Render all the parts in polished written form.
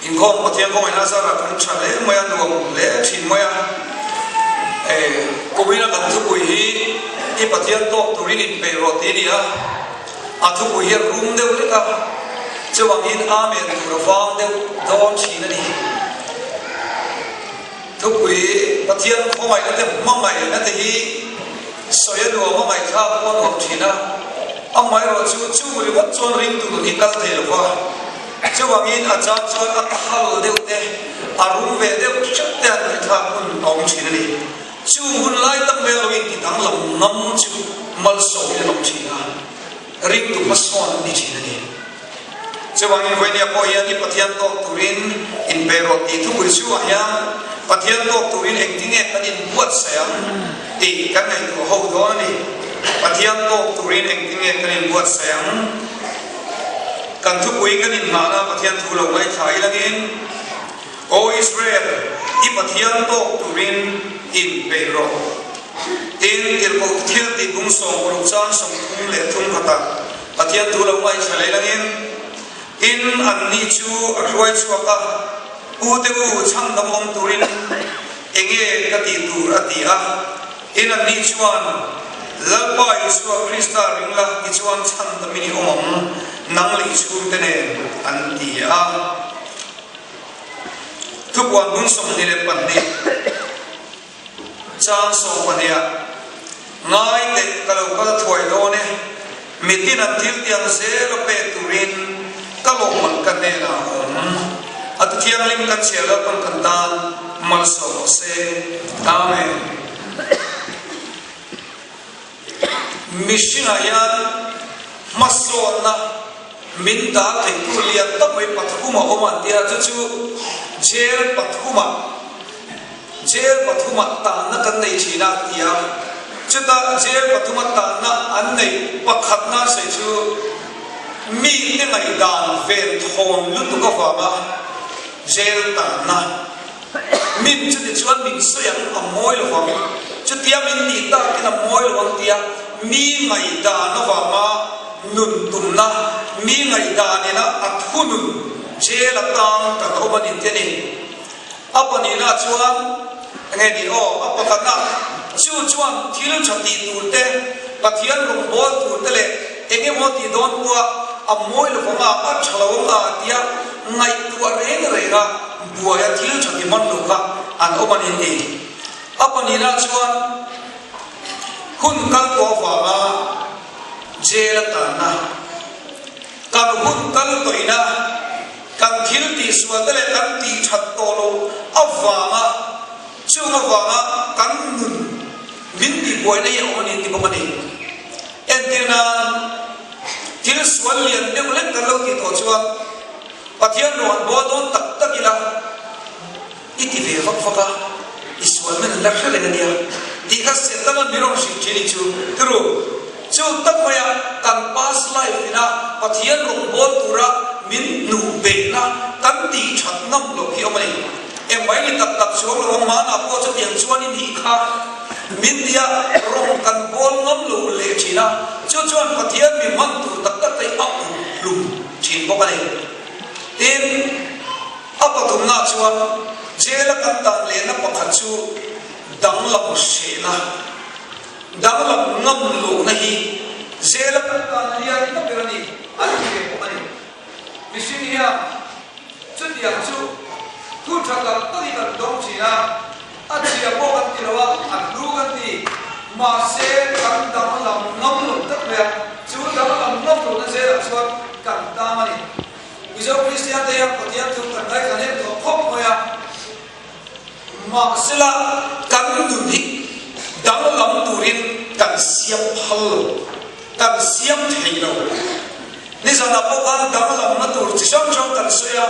in khom pathian khom ina sa ra kan tha le maya nuam le thin maya kovina kan thu pui hi i pathian to turin in pe ro ti dia a thu pui hi room de le ka chawang in amen tu rawang de don chi na ni thu pui pathian khom ai na te mangai na te hi soya no mangai kha ko no thina amai ro chu ri wat chon ring tu ni kal the lo wa chawang in a cha chon a khal de te a room ve de chut te an tha kun ong chi na ni chu hun lai tak me lo in ti dang lam ngam chu mal so ni lo chi na ring tu ma son ni chi na ni chawang in voinia po ya ni pathian to turin in bero ti thu ri chu ya pathian to turin eng tinge kan in buat sayang ti kan ngai to ho do ni pathian to turin eng tinge kan in buat sayang kan thu pui kan in mana pathian thu lo mai thai langin o Israel i pathian to turin in bero in irpo thil ti bung song ru chan song thung le thung hata pathian thu lo mai thai langin in an ni chu arwai chu ka u te u chang dam om turin enge ka ti tur atia in an ni chuan lalpa Isua Krista ringla ki chuan chan da mini om nang li chu te ne an ti a thu wan bung som ni le pan ni chan so pania ngai te kalau ka thoi do ne mitin an thil tiang se lo pe turin kalong man kan ne na at thiang lim kan chela pan kan dan mal so se amen mishina yan masona min da te kulian ta mai pathuma oman dia chu jel pathuma ta na kan nei thina tia chuta jel pathuma ta na an nei pakhat na se chu mi te ngai dan ven thon lu tu ka fa ma jel ta na min chu de chuan min so yang amoi lo fa mi chu tia min ti ta kina moi lo tia mi ngai da na fa ma nun tum na mi ngai da ne na athunun jel tang ta ko ban in te ni apani na chuan nge ni o apakhat na chu chuan thil chati tu te pathian rum bo tu te le enge mo ti don tua amoi lo fa ma a thalo a tia ngai tu reng rega buaya thil chati man lo ka an oban in ti apani na chuan hun kal to fa ma jel ta na kan hun kal toina kan thil ti suatale kan ti that to lo awama chunga wama kan nun min di boina ye oni ti bomani entina thil sual lian de ulen kan lo ti to chuwa pathian ron bo don tak takila iti ve vak faka iswal men la khale ngania ti ka setala mirong shi chini chu tru chu tak maya kan past life ina pathian ron bo tura min nu be na kan ti that nam lo hi omani em bai ni tak chuang lo ma na po chu yang chuan in hi kha min dia rong kan bol ngam lo le china chu chuan pathian mi man tu tak tak tai ap lu chin bo ka le tin apa tum na chuan jela kan tan le na pakhat chu dang lam she na dang lam ngam lo na hi jela kan tan lia na berani an ke bo ka le misin hiya chu dia chu tu thakal tari kan dong china achia bo kan tirawa adru kan ti ma se kan dang lam ngam lo tak le chu dang lam ngam lo na se ra chuan kan ta mani iso Christian te ya pathian tu kan dai kan to khop hoya ma sila kan du ni dang lam turin kan siam hal kan siam thei lo ni sana po kan dang lam na tur chi som som kan soya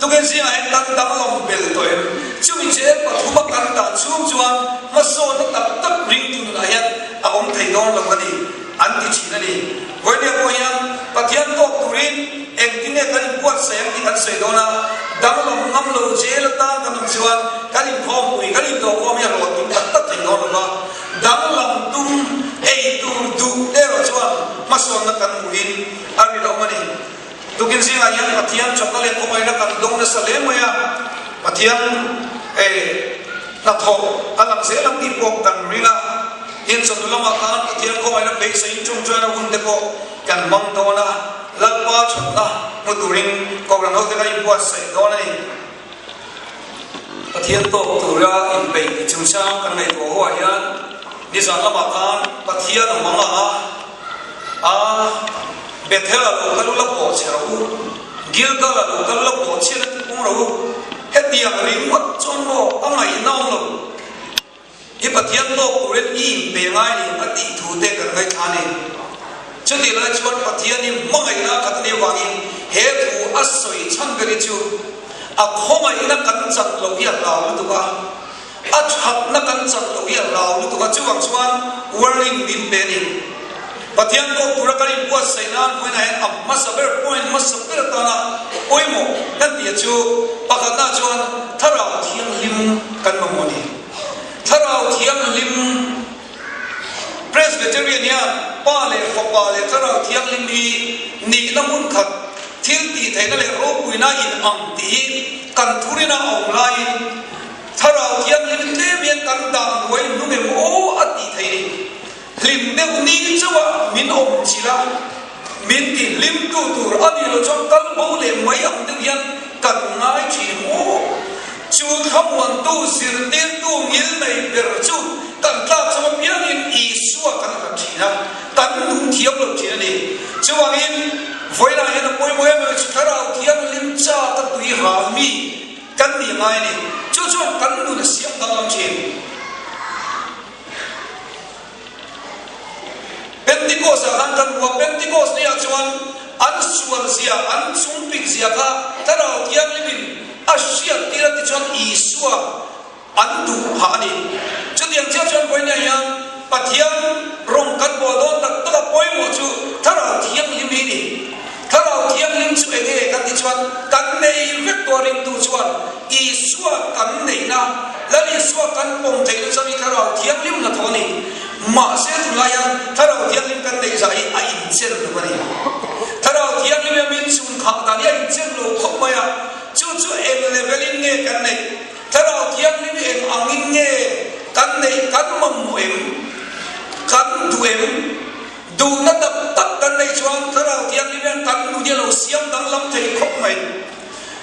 tu kan si ai tak dang lam bel to e chu mi che pathuma kan ta chum chuan ma so na tak tak ring tu na ya a om thei don lo ni an ti chi na ni voi ne ko yan pathian to turin eng tine kan puat sayang ti kan sei dona dang lam ngam lo je la ta kan chuan kan in khom pui kan in to khom ya lo tu tak tak thei don lo dang lam tum ei tu du e ro chuan ma so na kan muin ari lo mani tu kan si zinga yang pathian chokale ko mai na kan dong na sale maya pathian na tho alang se lam di pok kan rila yen chotulama kan pathian ko mai na be sai chung chana hun de ko kan mang to na lalpa chotna muturing ko ran ho de kai buat sai do na ni pathian to tura in be chung sa kan nei to ho ya ni sa lama kan pathian manga Bethela local law chero Gilgala local law chero tomorrow Hetia what chono amai now Hipatian to red in Bengai at the two decker right honey Chudi likes what Patiani Moina Katani Wangin head to Asoi Changarichu a coma in a Kansan Lovia Lautuka a chap Nakansan Lovia Lautuka Chuan whirling in Benny Patian ko purakari buat sainan when I am masaber point masaber tana oimo nanti acu pakatna cuan tharau tiang lim kan mamoni tharau tiang lim Presbyterian ya pale fopale tharau tiang lim ni namun khat thilti thaina le ro puina in amti kan thurina online tharau tiang lim te bian kan dang wai nume mo ati thaini lim de ni chawa min om chila min ti lim tu tur ani lo chon kal bo le mai am de yan kan ngai chi mo chu khamwan tu sir ten tu ngil nei ber chu kan tla chama pian in I suwa kan ka thina kan nu thiam lo thina ni chuwang in voina hen poi mo em chu thara thiam lim cha ta tui ha mi kan ni ngai ni chu chu kan nu na siam dang lam chin Pentecost akan kan buat Pentecost ni acuan ansual sia ansumpik sia ka tarau tiang limin asia tirat acuan Isua andu hani jadi yang acuan poinnya yang patian rongkat bodon tak tak poin mocu tarau tiang limin ini tarau tiang lim cu ege kan acuan kan nei vectoring tu acuan Isua kan nei na lalu Isua kan pom tei tu sami tarau tiang lim na thoni Masih tu layan tarau tiang lim kan dei sai a insen tu bani tarau tiang lim min sun kha ta ni a insen lo khop maya chu chu en level in nge kan nei tarau tiang lim en angin nge kan nei kan mam mo em kan tu em du na tak tak kan nei chuang tarau tiang lim kan nu dia lo siam dang lam thei khop mai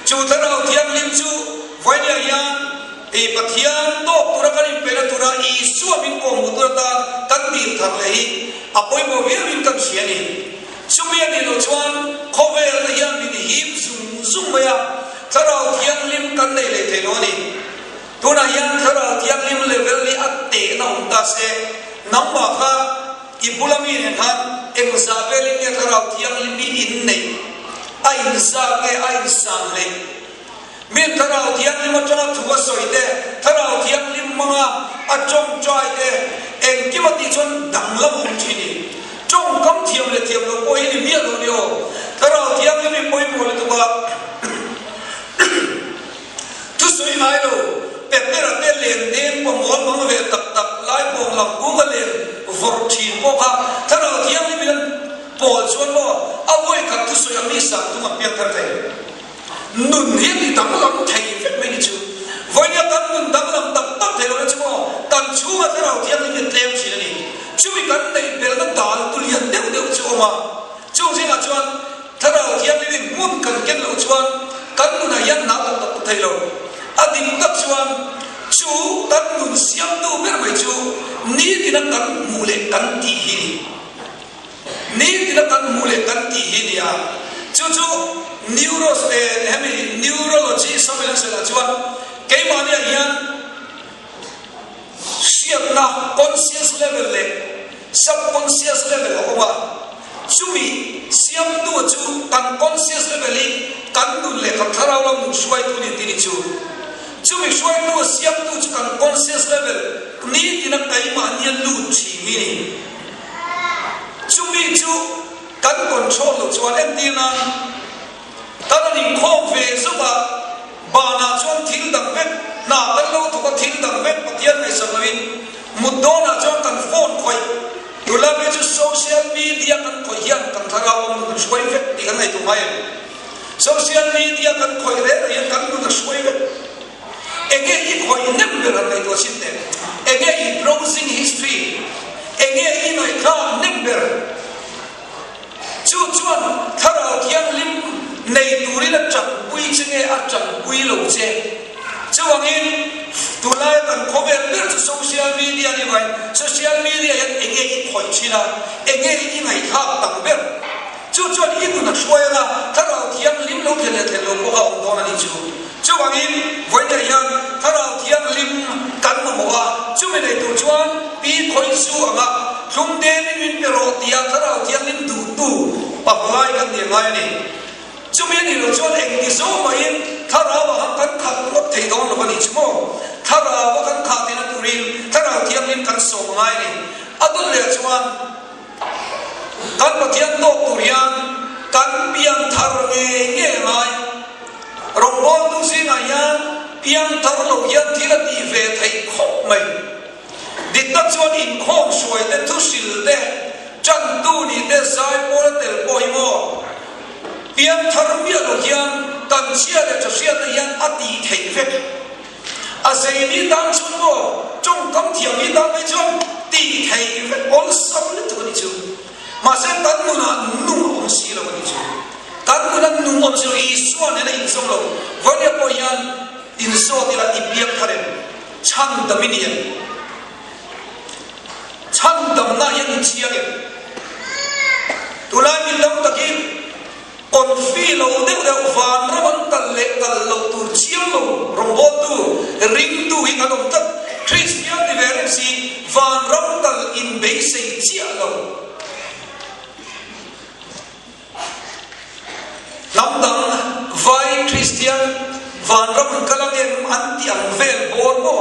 chu tarau tiang lim chu vai dia yang Patian to purakari pela tura Isua min ko muturata kan dir thar lei apoi mo wir min kan siani sumia ni lo chuan khovel na yan min hip zum zum maya tharau thiang lim kan nei le theloni tuna yan tharau thiang lim level ni atte na umta se namba kha ibulami ne han example ni tharau thiang lim ni in nei ai sa ke ai sang le min tharau thiang lim atong thuwa soide tharau thiang lim manga achong choi de en kimati chon danglam hum chini chong kam thiam le thiam lo poi ni mia lo dio tharau thiang lim poi mo le tu ba tu soi mai lo pepera te len den po mo mo ve tak tak lai po lam ku ma len vor thin po kha tharau thiang lim pol chon lo awoi ka tu soi ami sa tu ma pian thar thai nun hian ni dang lam thai fet me ni chu voi ni kan nun dang lam tak tak thai lo chu kan chu ma tharau thiang lim tlem chi ni chu mi kan nei bel na dal tu lian deu deu chu ma chu sing a chuan tharau thiang lim mun kan ken lo chuan kan nun a yan na tak tak thai lo adim tak chuan chu kan nun siam tu ber mai chu ni ti na kan mu le kan ti hi ni ti na kan mu le kan ti hi ni a chu neurology surveillance la chuan ke mani a hian siat na conscious level le subconscious level oma chumi siam tu chu kan conscious level li kan du le kan tharau lam nu suai tu ni ti chu chumi suai tu siam tu chu kan conscious level ni ti na kai ma ni lu chi mi ni chumi chu kan control lo chuan em ti na tana ni khom ve zuba bana chuan thil dang vet na kan lo thu ka thil dang vet patian mai samawin mudona chuan kan phone khoi tula be chu social media kan khoi hian kan tharau am nu suai vet ti kan nei tu mai social media kan khoi re re kan nu na shoi ve ege I khoi number la to sinte ege I browsing history ege I noi kha number chu chuan thara thiang lim nei turi la chang pui chenge a chang pui lo che chuangin tulai kan khober ber social media ni vai social media yan ege I khoi china ege I ngai kha tam ber chu chuan I nu na shoi la thara thiang lim lo thele thelo ko ga ong dona ni chu chuangin voina yan thara thiang lim kan mo wa chu me nei tu chuan pi khoi su anga lung de min pero tia thara thiang lim du tu pa lai kan ni ngai ni chu me ni lo chuan eng ni so ma in thara wa kan khat lo thei don lo ni chmo thara wa kan kha te na turin thara thiang lim kan so ngai ni adul le chuan kan pa thiang to turian kan piang thar nge ngai rong bon tu sing ayan piang thar lo yan thila ti ve thei khop mai dit ta chuan in khom suai te thu sil te chan tu ni te sai po tel poi mo piang thar mi lo yan kan sia le cha sia te yan ati thei ve a sei ni dan chun mo trong kam thiam ni dan ve chon ti thei ve ol sam le tu ni chu ma se tan nu na nu om si lo ni chu tan nu na nu om si I suan ne in som lo vonia po yan in so ti la I piak tharen chan dominion chan dam na yan chiang e tulai min dam takin on fi lo de van rawan kal le kal lo tu chiang lo rombo tu ring tu I kadom tak Christian diversi van ram kal in basic chia lo Lamdang vai Christian van ram kalang em anti ang vel bor mo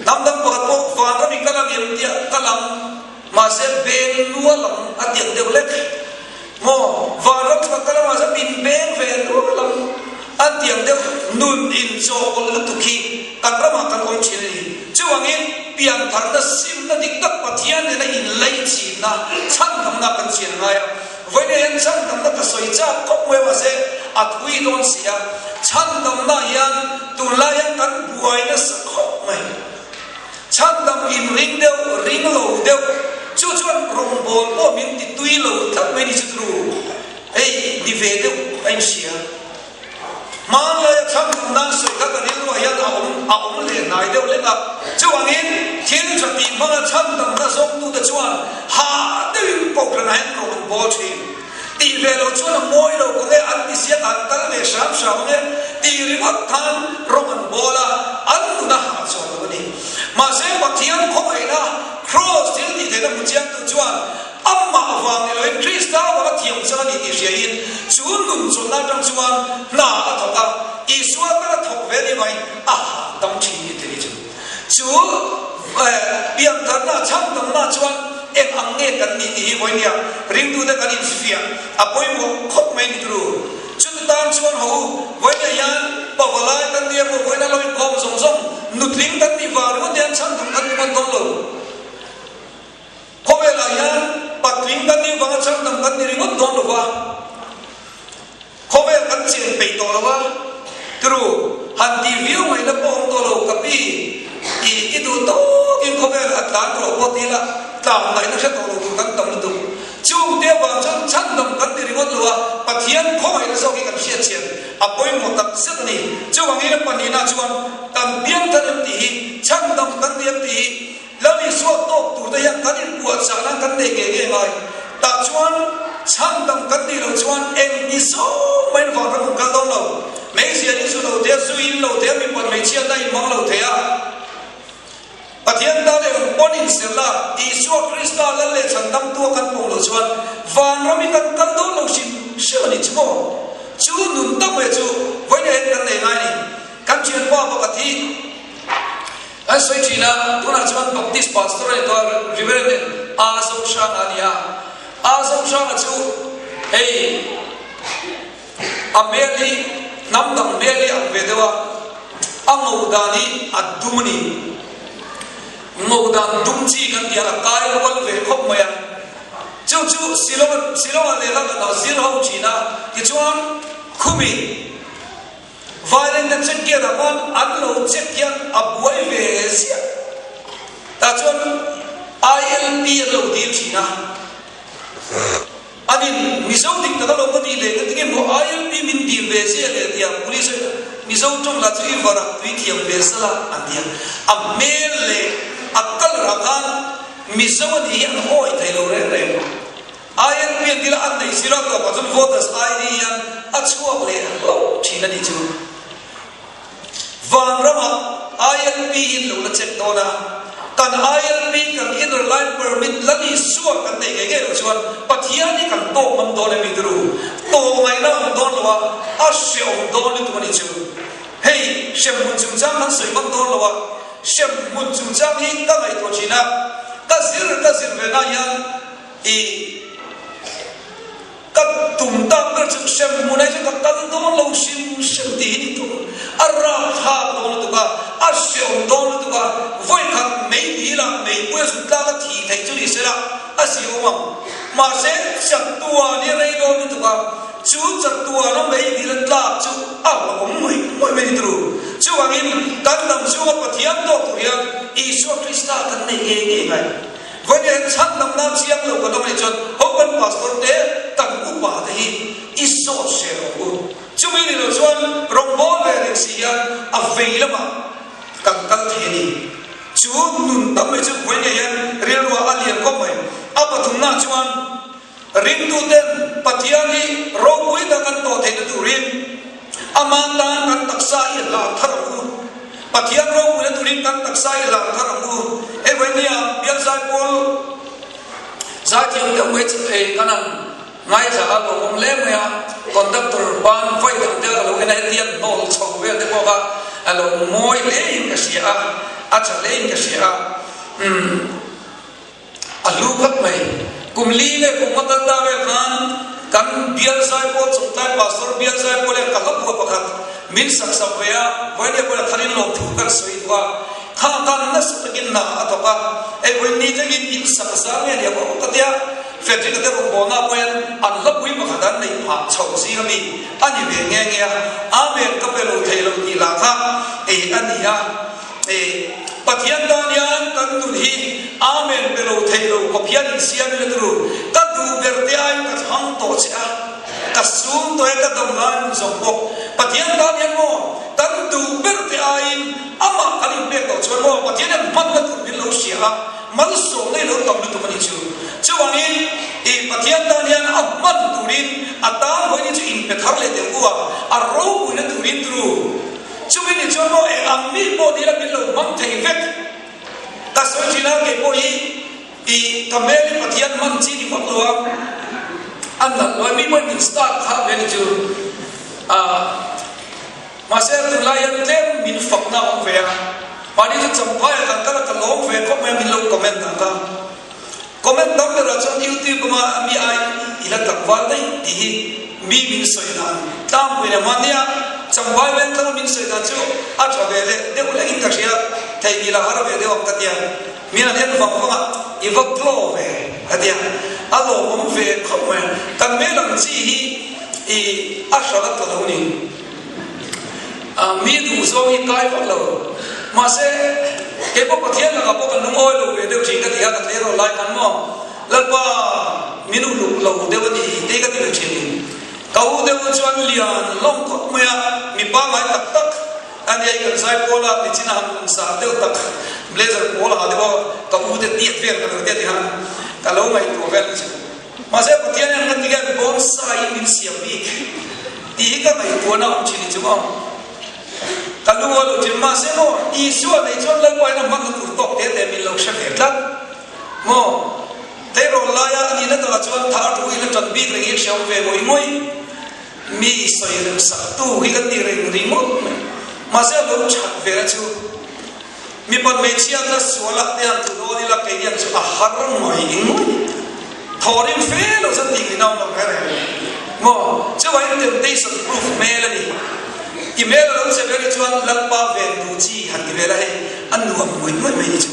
Lamdang pakat mo van ram kalang em dia kalang ma se ben nualang atiang deulek mo van ram kalang ma se bin ben vel nualang atiang deu nun in so kol tuki kan ram kan om chini chuangin piang thar na sim na dik tak pathian ne na in lai chi na chan kam na kan chen ngai với nên chân tâm nó có soi cha có quê mà sẽ à thui đón xia chân tâm na yan tu la yan kan buai na sa khóc mày chân tâm in ring lâu đeo chú chuan rong bol po min ti tui lâu thắc mấy đi chú ấy đi về đeo anh xia mà lại chân tâm na soi các cái điều yan ông lệ này đeo lên gặp chú anh in thiên cho tìm mà chân tâm na giống tu the chuan ha đeo bọc ra này rong bol chi ti ve lo chuan moi lo ko nge an ti sia an tal ve sam sam nge ti ri mak than roman bola an na ha so lo ni ma se pathian ko ai na cross til ti de na mu chiang tu chuan amma awang lo in krista wa thiam cha ni ti sia in chu nun chu na tang chuan na a tho ta I suwa ta thok ve ni mai a dam chi ni ti chu chu piang thar na cham dam na chuan em ang nghe kan ni ti voi nia ring tu da kan in sifia apoi mo khop mai ni tru chu tam chuan ho voi na yan pa wala kan ni mo voi na lo in kom song song nut ling kan ni war mo dian chan thum kan kon dong lo khobe la yan pat ling kan ni wang chan thum kan ni ring dong lo wa khobe kan chin pe to lo wa tru han ti view mai na pom to lo ka pi I du to in khobe atlan ro po ti la tam nai na se to lo kan tam lu chung te wa chan dam kan ti ring lo wa pathian khoi na so ki kan sia chen apoi mo tak set ni chuang ina pani na chuan tam biang tan ti chan dam kan ti ti lami so to tu da ya kan in buat sa na kan de ge ge ngai ta chuan chan dam kan ti lo chuan en ni so mai va ra kan dong lo mấy sia ni su lo te su in lo te mi pan mai chia dai mang lo te a pathian ta de on in se la Isu Krista la le chan dam tu kan pong lo chuan van rami kan do lo sin se ni chmo chu nun ta me chu voi ne kan nei ngai ni kan chen pa pa thi a soi chi na tu na chuan baptist pastor to reverend a so shang ania a so shang chu hey ameli nam dam meli ang vedewa ang udani adumni Ngô đàn đúng chi kan dia la kai wal ve khop maya chú silong le la na zir ho china ki chuan khumi vailen da check kia da man an lo check kia abuai ve sia ta chuan ILP lo dir china anin mizo dik ta lo pati le ka tige mo ILP min dir ve sia le dia police mizo chong la chu vara tui thiam ve sala andia amel le akal rakan mizo ni an hoi thai lo re re ILP dila an nei sira ko bazul voters ID an achua le lo china ni chu van rama ILP in lo la check dona kan ILP kan inner line permit lani suwa kan nei ge lo chuan pathiani kan to mam do le mi dru to mai na don lo a she om do ni tu ni chu hey shem mun chung chang han soi mam do lo shem mun chung chang hi ka ngai to china ka zir ve na yan I các tùng tam các chữ xem muốn nói cho các tăng đó lâu xem tí đi tu ara ha đó là tu cả asiêu đó là tu cả với các mấy tí là mấy bữa chúng ta đã thì thấy chú đi sẽ là asiêu mà sẽ chặt tua như này đó là tu cả chú chặt tua nó mấy tí là la chú là cũng mấy tí tu chú anh em các đồng chú mà thiam đó tu riêng Isu Krista thân này nghe ngay với những sát năm năm chiang lâu cái đó này chọn hậu cần passport để tặng cúp bà thì Isu sẽ rồi chúng mình là chọn rong bò về để xí à về lắm mà càng thế này chú nun tâm với chú với những real wa alien có mấy à bắt thùng na chọn ring tu den patiani rong với ta kan to thế tu ring amanda kan taksa là thằng pathian rong với tu ring kan taksa là thằng e when ya bial sai pol za ti ta we che kana ngai za a lo om le me a conductor ban fai ta de lo ena tian no chong ve de ko ga a lo moi le in ka sia a cha le in ka sia a lu khat mai kum li le kum ta ta ve khan kan bial sai pol chung tai pastor bial sai pol e ka hap ko pakhat min sak sa ve a when ya ko tharin lo thu kar soi wa ha kan nas takin na atoka e when ni takin in sak sa me ya ko ta dia factory ka ko bona pen an la pui ma khadan nei pha chau si mi ani ve nge nge amen ka pelo thailo ti la kha e ania e pathian danian kan tu hi amen pelo thailo ko phian siam le tru ka du berte ai ka thang to cha ka sum to e ka dam lan zong ko pathian danian mo kan du berte ai ama ani be to chon mo pathian man ka tu bil lo sia mal so nei lo tam tu mani chu chuangin e pathian danian amman turin ata hoi ni chu in pe thar le de uwa a ro bu na turin tru chumin ni chon mo e ammi bo di la bil lo mam thei vet ka so china ke bo hi I kamel pathian man chi ni fak lo an la lo mi mo ni start kha ve ni chu Masih tu layan tem min fakna om vea, pani tu sampai kan kan long vea kok main min long komen tangka, komen tang tu rasa YouTube ma mi ai ila takwal dai di mi min soidan, tam punya mania sampai ven kan min soidan tu aja vele de boleh kita sia, thai bila harap vele waktu dia, mina dia fak fak iwak lo ve, dia, alo om vea kok main kan melang sih I asyarat kalau ni. Mi du so hi kai fak lo ma se ke po pathian la po kan oi lo ve de thing ka dia ka le ro lai kan mo lalpa minu lu lo de wani te ka de thing ka u de chuan lian long ko mya mi pa mai tak tak an ye kan sai po la ni china ham sa de tak blazer po la de ka u de ti ver ka de ti han ka lo mai to vel ma se pathian an ka ti bon sai min siam bi ti ka mai po na um chi ni chu kalau lo jema seno isu nei chon la ko na mak tu tok te te min lo sha ve tlat mo te ro la ya ni na ta chon tha tu ila tan bi ring shau ve moi mi so yin sa tu hi kan ni ring mo ma se lo chat ve ra chu mi pan me chia na so la te an tu do ni la ke yan chu a har moi thorin fe lo san ti ni na no ka re mo che wa in temptation proof me la ni email lo se ve chuan lalpa ve du chi han ti ve la he an nu moi ni chu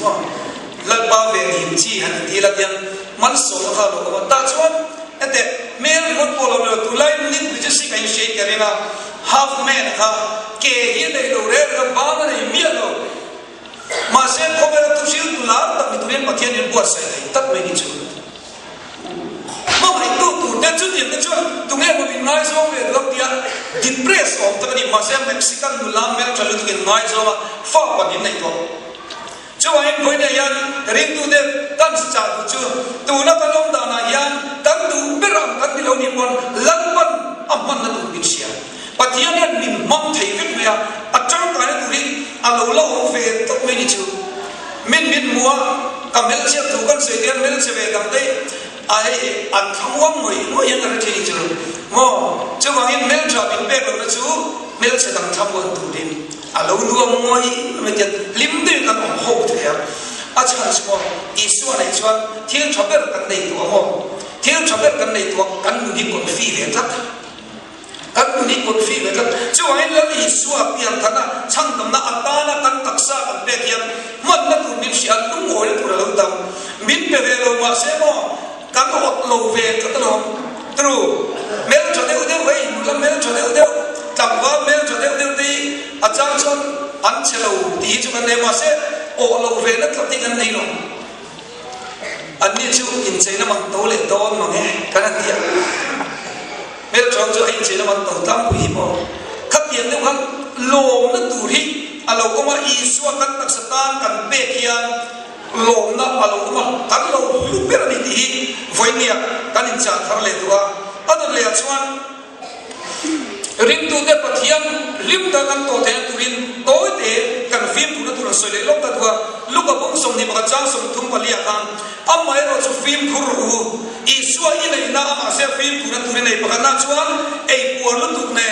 lalpa ve ni chi han ti la tian man so na kha lo ma ta chuan ate mel got polo lo tu lai ni bi chi kai she karena half man ha ke hi dei lo re ga ba na ni mi lo ma se ko be tu sil tu la ta mi tu ren pathian in bo sai tat me ni chu ma mai tu te chu ti te chu tu nge mo bin ngai so me lo dia depress of ta ni ma se mexican nu la mel chalu tu ngai so ma fa pa ni nei to chu ai koi ne yan rin tu de kan cha chu tu na ka long da na yan kan tu beram kan ni lo ni mon lan ban amman na tu bin sia pathian yan min mam thei vek me a chang ka ne tu ri a lo lo ve tat me ni chu min mua ka mel sia tu kan se dia mel se ve dam dei ai an thangwang moi yan ra thi ni chu mo chu wang in mel tra bin be lo na chu mel se dam tham won tu din a lo nuam moi me jet lim de kan ho the ya a chan mo isu nei chuan thiel chober kan nei tu mo thiel chober kan nei tu kan ni kon fi ve tat kan ni kon fi ve tat chu ai la isu a pian thana chang dam na atana kan taksa kan be kiam man na tu ni sia tu ngoi tu lo dam min pe ve lo ma se mo kan hot lo ve tat lo tru mel cho de de wei la mel cho de tam va mel cho de ti a chang chon an chelo ti chu kan ne ma se o lo ve na tlati kan nei no an ni chu in chei na mang to le don ma nge kan ti mel chong chu ai chei na mang to tam pu hi mo khat yen ne kan lom na tu ri a lo ko ma i su kan tak satan kan be kian lom na a lo ko ma kan lo lu per ni ti voi nia kan in cha thar le tua adon le chuan rin tu de pathian lim da kan to the turin toy te kan film tu na tu so le lok ta tua lu ka bong som ni ma cha som thum palia kan amai ro chu film khur ru i suwa i nei na ma se film tu na turin nei pa na chuan ei por lu tu ne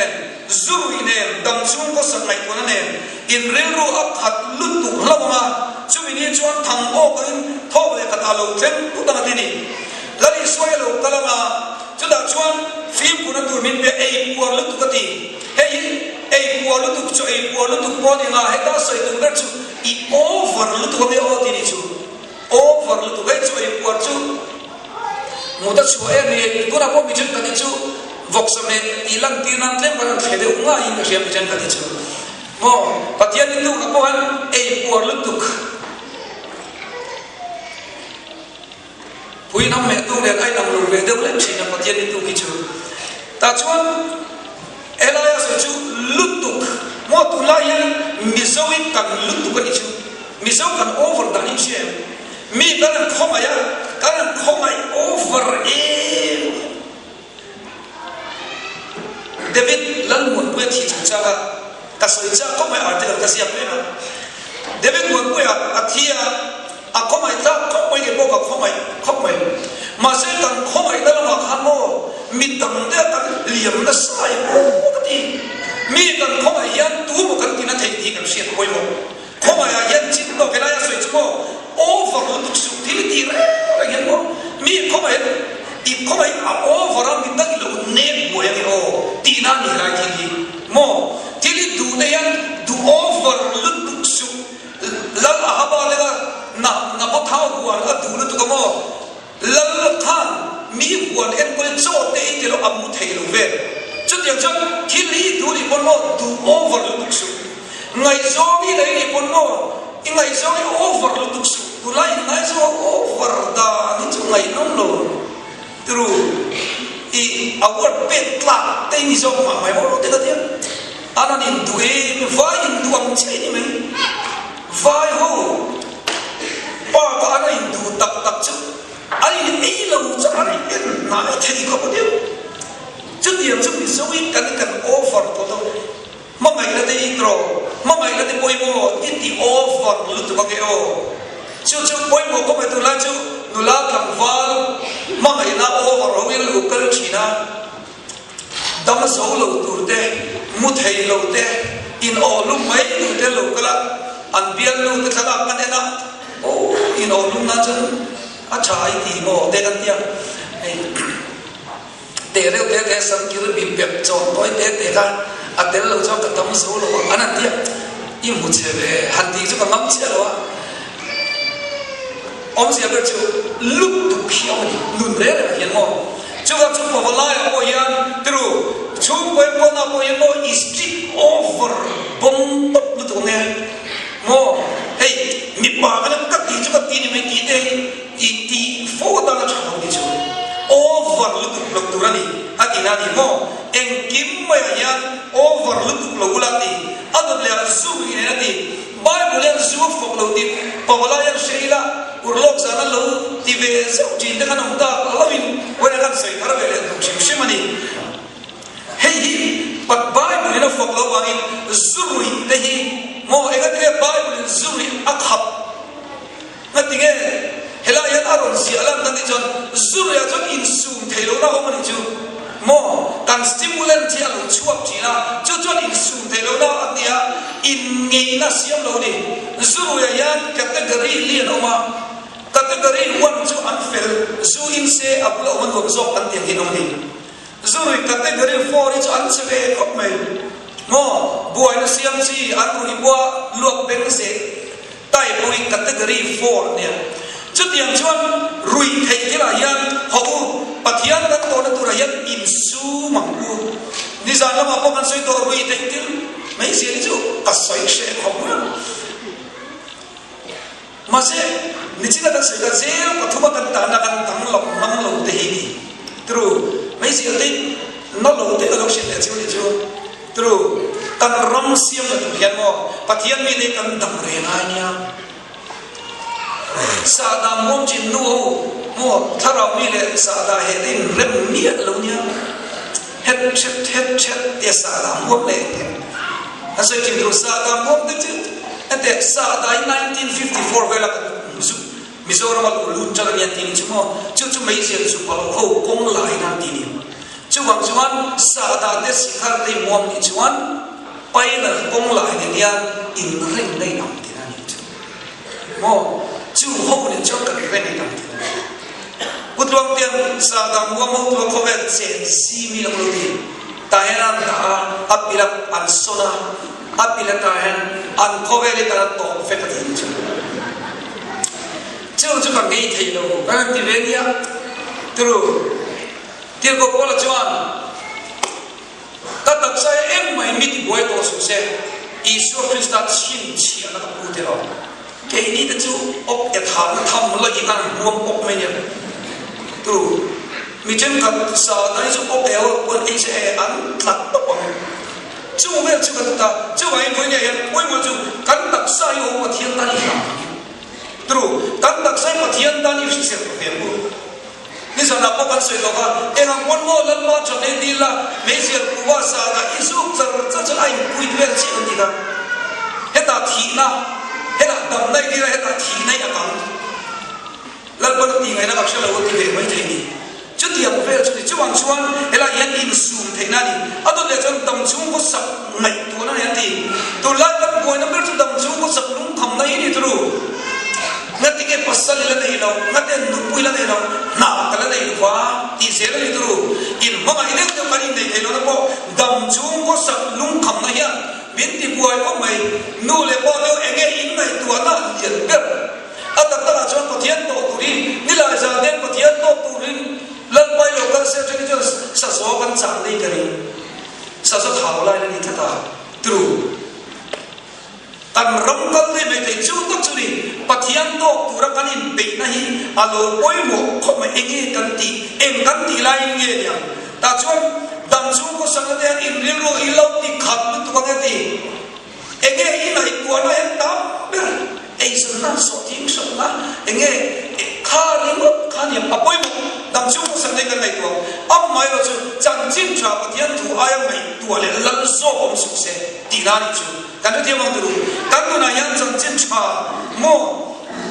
zuru ne dam chung ko sak lai ko na ne in rel ru ap khat lu tu hlama chu mi ni chuan thang o ko in tho le ka ta lo chen tu ta na ti ni lari suwa lo kalama chu da chuan film ku na tur min be ei por lu tu ka ti ei por lu tu chu ei por lu tu po ni nga he ta sai tu ga chu i over lu tu be o ti ni chu over lu tu ga chu ei por chu mu da chu e ni tu na po mi chen ka ni chu vok sam ne ilang ti nan tlem kan the de unga in ka siam chen ka ni chu mo pathian ni tu ka po han ei por lu tu pui nam me tu le ai nam lu ve de le chi na pathian ni tu ki chu ta chuan elaya se chu lutuk mo tu la yan mizowi kan lutuk ni chu mizow kan over dan in shem mi kan khoma ya kan khoma over e David lan mun pe thi chu cha ka sai cha ko mai arte ka sia pe na David mun pe a thia a khoma ta ko mai ke bo ka khoma ma se kan khoma da ma khan mo mi dam de kan liam na sai ko ti mi kan khoma yan tu mo kan tina thei ti kan sia ko mo khoma ya yan chin no ke la ya sai chu over lu su ti ti re yan mo mi khoma i khoma a over mi da lo ne bo ya o ti na ni ra ki mo ti li du ne yan du over lu su la ha ba le na bo thao ko a du lu tu ko mo lal khan mi wan en ko cho te ti lo amu thei lo ve chút tiền chút khi lý tu đi bốn mô tu over lu tục su ngày gió đi đấy đi bốn mô ngày gió đi over lu tục su tu lại ngày gió over da nên chúng ngày nông lồ từ i award pet la tây ni gió mà mày muốn thế cái gì anh anh in tu em vai in tu am chơi đi mình vai ho ba có anh in tu tập chứ anh ấy lâu cho anh ấy nói thấy có bao nhiêu chút tiền chút bị xấu ít cần offer của tôi mà ngày là đi intro mà ngày là đi bôi mồ ít đi offer lúc tụi cái ô chú bôi mồ có phải tụi lá chú tụi lá cầm val mà ngày là offer rồi cái lúc cái chỉ na đâm số lâu tụi thế mua thầy lâu thế in all lúc mấy tụi thế lâu cái là ăn biếng lâu cái thằng ăn cái nào ô in all lúc nào chứ à trái thì mồ thế cái gì để đâu để sắm kia bị bẹp tròn tối để ra à để lâu cho cái tấm số rồi anh ăn tiếp im một chế về hành thì cho cái ngắm chế rồi ông sẽ biết chú lúc tụ khi ông đi luôn đấy là hiện mò chú gặp chú bảo lại ông hiện từ chú quay con nào hiện mò is strict over bom bốc lúc tụ nghe mò hey mi bà cái nó cắt đi chú cắt đi thì mình đi đây đi phố đang là chọn đi chú over lúc tụ ra đi à đi na đi mò em kiếm mày hiện over lúc tụ là đi à đó là zoom như này đi Bible yang zuwa fok lo di pawala yang sheila urlok sana lo di ve sau jin dengan umta lawin wena kan sai thar vele tum shimani hey but Bible yang fok lo wangin zurui tehi mo egat ke Bible zurui akhap ngatinge hela yan aron si alam tadi jon zurui ajon insum thelo na ho mani ju mo kan stimulant dia lo chuap jina jojon insum thelo na atia in ngi na siam lo ni zuru ya yan category lian oma category 1 chu unfair zu in se aplo man ho zo kan tiang hin ni zuru category 4 chu an chebe khop mai mo boy na siam chi an ru ibwa luak beng se tai boy category 4 ne chu tiang chuan rui thei kila yan ho pathian kan to na tura yan in su mangu ni za lama po kan soi to rui thei til mấy gì chứ ta soi sẽ không mà sẽ你这个的是个这个土巴跟大那跟当老能老的黑的，对不？mấy gì的nó老的个老些的就的就，对不？但 ram siam的图片么，把天面的跟当人来呀，撒旦梦进路么，他让你的撒旦黑的人灭了呢，黑的撒旦梦嘞。Asal kita Saddam bom tu, ente Saddam 1954 vela Mizoram al luncar yang tini cuma, cuma Malaysia cuma kau kong lain nanti ni. Cuma Saddam tu sekarang ni bom ni cuma, payah kong lain ni yang inring lain nanti ni. Mo, cuma kau ni cuma kerja ni nanti. Betul tiang Saddam bom tu kau ber sensi milam lagi. Tahanan dah apilap ansona apilap tahan ankoveli tahan to fekatin tu. Cuma cuma gay thai lo, kan di India, terus dia kau pola cuan. Tetap saya emai miti boy to sukses. Yesus Kristus cinci anak putera. Kau ini tu op tham lagi kan buam op menyel. Terus Mungkin kat saat ini cukup ewak pun ICE an tak apa. Cuma macam kita, cuma ini punya yang, punya macam kan tak saya patian tani lah. Terus kan tak saya patian tani siapa pembu. Ni sana apa kan saya kata, orang pun mau lepas jadi dilah, Malaysia kuasa dah isu tercapai kuih dua cian kita. Heta tina, heta dam lagi dia heta tina ya kan. Lepas tu tina nak maksud lawan dia macam ni. Jadi yang fair jadi cuman hela yang insum tenani atau dia jangan damjung ko sak ngai tu na nanti tu lakukan kau nak berjumpa damjung ko sak lung kam na ini terus nanti ke pasal lila ni lo nanti nukui lila ni lo nak lila ni lo wah di sini ni terus in mama ini tu kali ni lo napa damjung ko sak lung kam na ya binti buai ko mai nule po lo enge in mai tu ana jen ber atau tak ada cuman petian to turi nilai jalan petian to turi Lepas lokal saya jadi tu sesuatu kan ni kari, sesuatu hal lain ni kita terus. Tan rongkal ni betul juga curi. Patian tu kurang kan impi nahi. Alu boy mo kau mengengi ganti, ganti lain ni dia. Tak cuma damsu ko sangat yang inrilu ilau di kat tu kangeti. Engi ini itu ana yang tampil. Senang soting senang. Engi kalimut kalim apa ibu damsu ko sangat kan itu. Amma itu janjin cakap patian tu ayam mai tu ale langsung om sukses dinari tu. Kan dia mau dulu. Kan tu naya janjin cakap mo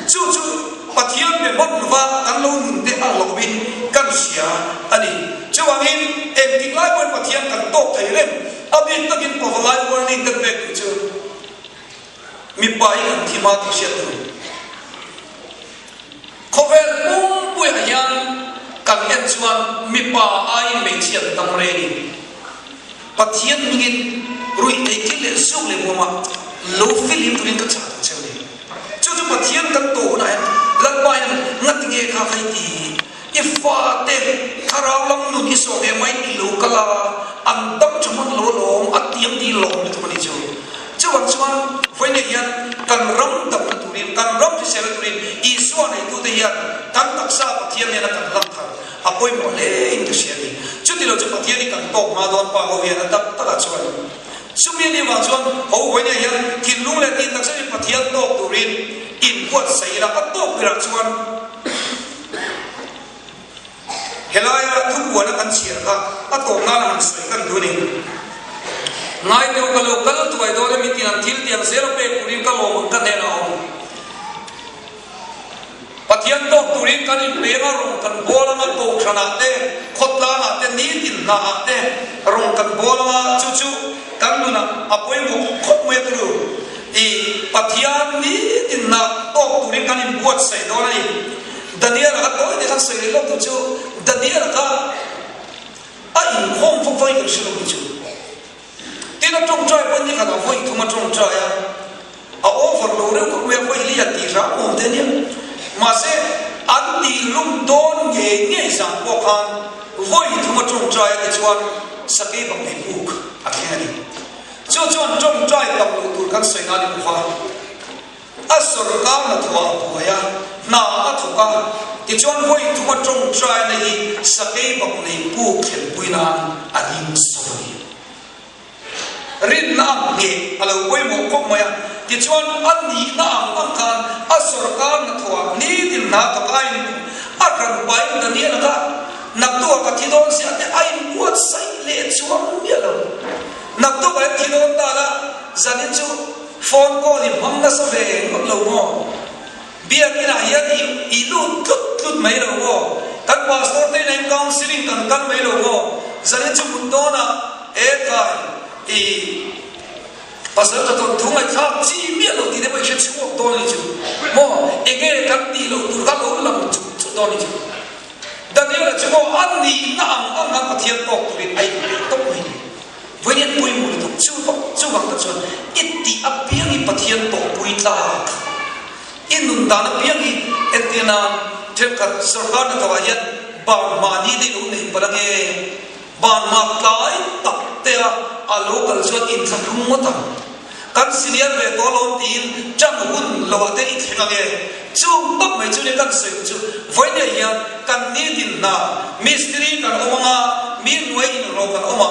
cucu patian memang lupa kan lo nanti alobin kan sia. Ani cewangin diklai pun patian kan tok thailen. Abin takin pawalai warning terbaik tu. Mipai kan timati siatu. Kovel pun yang kalian cuma mipa air mecian tamreni. Patian ingin rui ekil esok le mama low feeling tu ingkat cakap cakap. Cucu patian kan tu na lần mai ngắt nghe khá hay thì ifa te karau long nu ki so ge mai ti lu kala an dam chuman lo long atiam di long ni tumani chu chuan chuan voi ne yan kan ram dam turin kan ram ti sel turin I so nei tu te yan kan taksa pathian ne na kan lam thar apoi mo le in tu siani chu ti lo chu pathian ni kan tok ma don pa ho yan tak tak chuan sumi ni wa chuan ho voi ne yan kin lung le tin taksa ni pathian tok turin in kuat sai la atok pira chuan helaya thu buana kan chia ka ato na han sai kan duni ngai te ka lo kal tu ai do le mitin an thil tiang zero pe purin ka lo man ka ne na om pathian to purin kan in pe ma rom kan bola ma to khana te khotla na te ni tin na te rom kan bola ma chu chu kan lu na apoi mo khot me tu I pathian ni tin na to purin kan in buat sai do lai Daniel ka toy de kan sai lo tu chu Daniel ka ai khom phong phai kan shilo chu tina trong trai pon ni ka da voi thuma trong trai ya a over lo re ko me voi li ya ti ra om de ni ma se an ti lum don nge nge san ko khan voi thuma trong trai ya chuan sakai bang ni buk a khani chu chuan trong trai tam lo tu kan sai na ni ko asur ka na thua boya na athuka ti chuan voi thuma trong trai nei sakai bang nei pu khen puina adim soi rin na nge alo voi mo ko moya ti chuan an ni na ang kan asur ka na thua ni din na ka kai akan bai da ni na ka nak tu ka ti don sia te ai buat sai le chuan mi lo nak tu ba ti don ta la zanin chu phone call ni hom na sa ve ngok lo mo bia kina hian I lu tut mai lo mo kan pastor te nei counseling kan mai lo mo zanin chu mun do na e kai I pastor ta ton thung ai khap chi mi lo ti de ba che chu do ni chu mo e ge kan ti lo tur ka lo lam chu do ni chu Daniel chu mo an ni na ang pathian tok tu ai tok mai với nhân bùi mùi tục chú vọng tập xuân ít tí áp biếng y pathian tổ bùi ta in nụ đàn áp biếng y et tiền nam thêm cả sarkar na tawai yat bar mani de lu nei palange ban ma tlai tak te a local chuan in thang khum mo tam kan senior ve to lom tin chang hun lo te I thenga chu tak mai chu ne kan se chu voi ne ya kan ni din na mystery kan omanga min noi in ro kan oma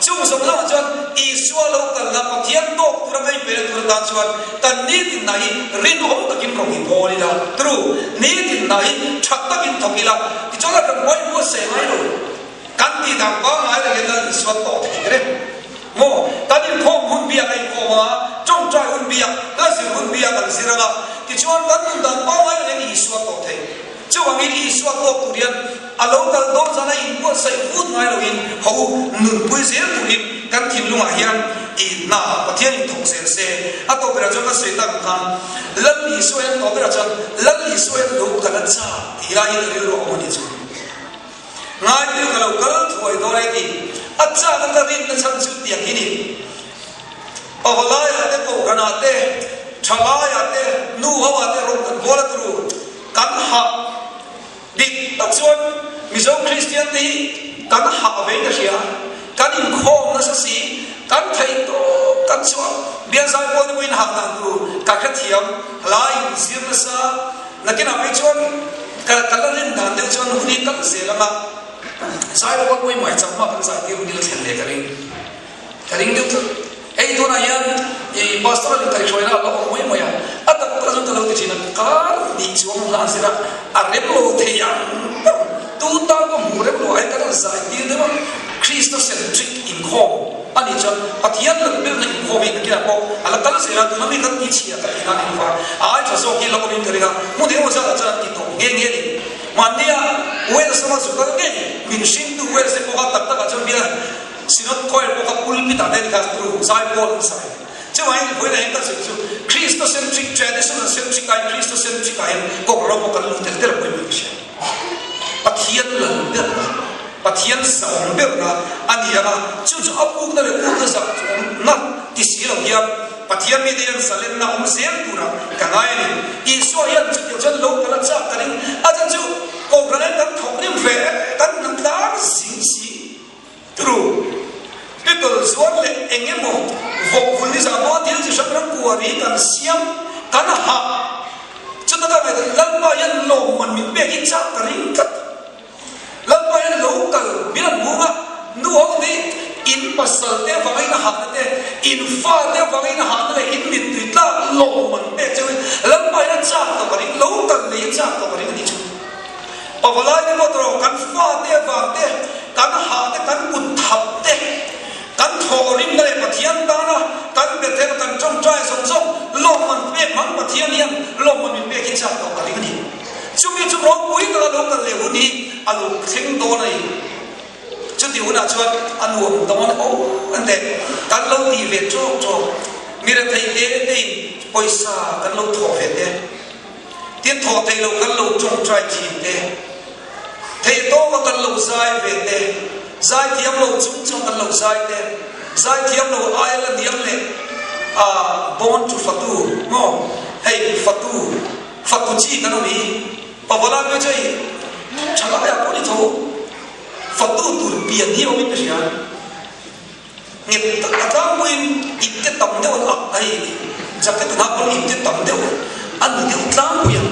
chu so la chuan I swa local na pathian to pura kai pe tur ta chuan kan ni din na hi rin om takin ko hi boli la true ni din na hi thak takin thokila ti chola kan moi mo se mai lo kan ti dang ba ngai le na swa to re mo tadin khom hun bia kai ko ma trong trai hun bia la sir hun bia kan siraga ti chuan kan nun dan pa ngai le ni swa to the chu wang I swa to turian alo kal don sana in ko sai fut ngai lo in ho nun pui zel turin kan thin lunga hian I na pathian in thong sel se ato bera chon ka sei ta kan lal ni so en to bera chon lal ni so en lo kan cha ti la in ri ro mo ni chu ngai ti ka lo kal thoi do lai ti acha ka rin na chan chu tiang hi ni awalaya te ko ganate chalaya te nu hawa te ro kan bola tru kan ha dik taksuan mizo Christian ti kan ha ve na sia kan in khom na sa si kan thai to kan chuan bia sai ko ni win ha na tu ka kha thiam lai sir na sa nakina pe chuan ka kalarin dan de chuan huni kan zelama sai ko koi mai cham ma kan sa ti ru ni la sen le karing du ei to na yan I pastor ni kai choina lo moi moya atak present lo ti china kar ni chuang la sira arep lo the yang tu ta ko mure lo ai kan sa ti de ma Christocentric in home ani chan pathian lo bil na in home ni kila ko ala kala sira tu nami kan ti chia ta ina ni fa ai cha so ki lo ko ni karega mu de mo sa cha ti to nge ni mania wel sama su ka nge min shin tu wel se ko tak tak cha bia sinot koil ko ka pulpit ade ka tru sai bol sai chu ai ni phoina henta chu Christocentric traditional centric ai Christocentric ai ko ro ko kan lu tel tel ko mi shi pathian la pathian saum be na ania chu apuk na le ku sa na ti si lo ya pathian mi dian salen na sem pura kangai ni i so yan chu chen lo kala cha karing aja chu ko ran kan thok nim ve kan nam dar sing si true people zon le engemo vokul ni za mo dil chi shakram kuari kan siam kan ha chu ta ba lan ba yan lo man mi be ki cha karing kat lan ba yan lo kal biran bunga nu hok ni in pasal te vangai na hat te in fa te vangai na hat le in mit ti la lo man be chu lan ba yan cha to bari lo kal le cha to bari ni chu pawalai ni mo tro kan fa te va te kan ha te kan ut thap te kan thorim le pathian ta na kan be te kan chom trai som som lo man be man pathian yan lo man be ki cha to bari ni chu mi chu ro pui ka lo kan le ni alu thing do nai chu ti una chuan anu dong o ante kan lo ti ve cho cho mi ra thai te te poisa kan lo tho ve te tiên thọ thầy lâu kan lo chong trai thi te thầy to ka kan lo sai ve te sai thiam lo chung chung kan lo sai te sai thiam lo ai la diam le born to fatu mo hey fatu chi kan ni pawala me chai chala ya ko ni tho fatu tur pian hi o mi pe sia ngit ta ta muin itte tam de on ai jaket na ko itte tam de an ni tlam puya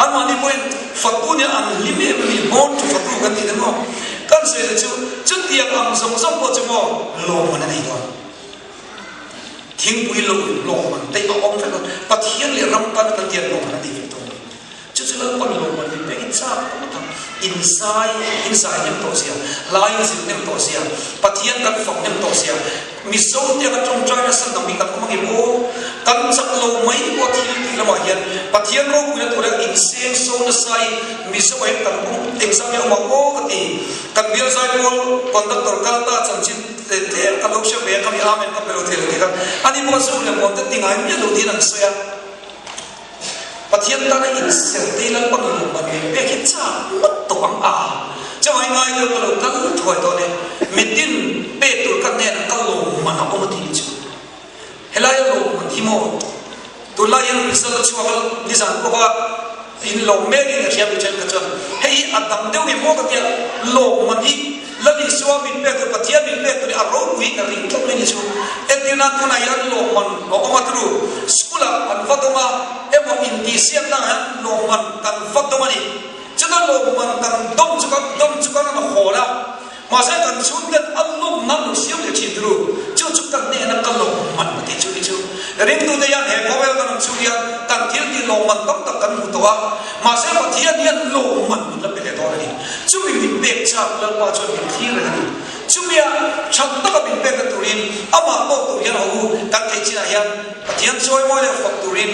an mani poin fatu ni an lime mi born to fatu kan ni mo kan se chu tiang am song song po chmo lo man nei don thing pui lo man te ong fe pathian le ram pan kan tiang lo man ni to chu lan pan lo man ni pe cha inside nem to sia lain sin nem to sia pathian kan fok nem to sia mi so te ka trong chai na san dam mi ka ko mangi bo kan sak lo mai ko thil ti la ma hian pathian ro ku na to in sem so na sai mi so ai kan ko exam ya ma ko ka ti kan bil sai ko conductor ka ta cham chin te ka lo she be ka mi amen ka pelo thel ti ka ani mo so le mo te tingai mi lo di nang so ya pathian ta na in sel te lan pa lo ba me pe ki cha mat to ang cha mai ngai lo kan thoi to ne mitin pe tur kan ne ka lo man a o ti chu helai lo man hi mo tu la yan bisal chu wal ni san ko ba in lo me ni ne siam chen ka chon hei adam deu ni mo ka tia lo man hi la ni so min pe tu pathian min pe tu a ro wi ka ring tlok ni chu etina tu na yan lo man o ma tru skula an fatoma emo in ti siam na lo man kan fatoma ni chana lo man kan dom chu ka na ho la ma sa kan chun dat allum nam lo siam le chi tru chu kan ne na kan lo man ti chu ring tu de yan he ko wel kan chu ya kan thil ti lo man tam tak kan hu to wa ma sa pathian yan lo man la pe le to ni chu mi pe cha la pa chu mi thi ra ni chu mi ya chak ta ka bin pe ka turin ama ko tu yan ho kan thai chi na yan pathian choi mo le fak turin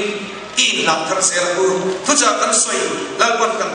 in lam thar se ra ku tu cha kan soi la kon kan